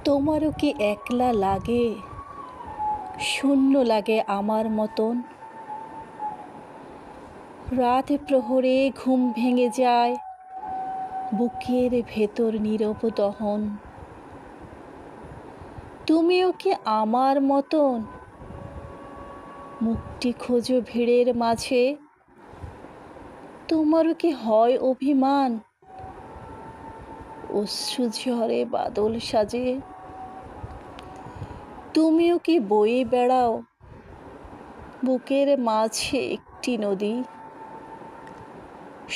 তোমারও কি একলা লাগে, শূন্য লাগে আমার মতন? রাত প্রহরে ঘুম ভেঙে যায়, বুকের ভেতর নীরব দহন। তুমিও কি আমার মতন মুক্তি খোঁজো ভিড়ের মাঝে? তোমারও কি হয় অভিমান, অশ্রু ঝরে বাদল সাজে? তুমিও কি বয়ে বেড়াও বুকের মাঝে একটি নদী?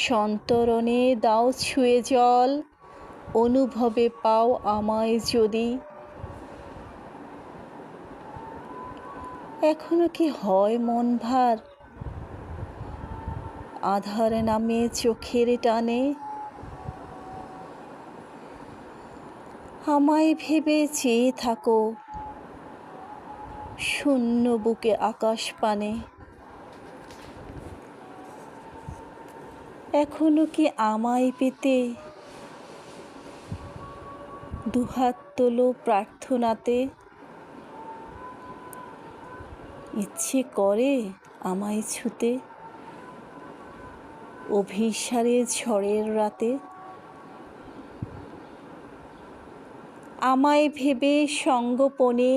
সন্তরণে দাও ছুঁয়ে জল, অনুভবে পাও আমায় যদি। এখনো কি হয় মন ভার, আধার নামে চোখের টানে? আমায় ভেবে চেয়ে থাকো শূন্য বুকে আকাশ পানে। এখনো কি আমায় পেতে দুহাত তোলো প্রার্থনাতে? ইচ্ছে করে আমায় ছুতে অভিসারে ঝড়ের রাতে? আমায় ভেবে সঙ্গোপনে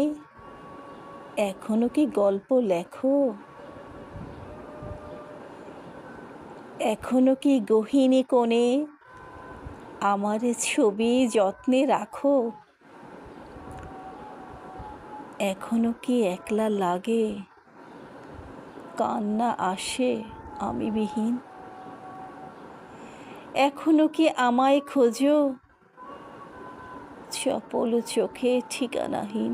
এখনো কি গল্প লেখো? এখনো কি গহীনে কোণে আমার ছবি যত্নে রাখো? এখনো কি একলা লাগে, কান্না আসে আমি বিহীন? এখনো কি আমায় খোঁজো চপল চোখে ঠিকানাহীন?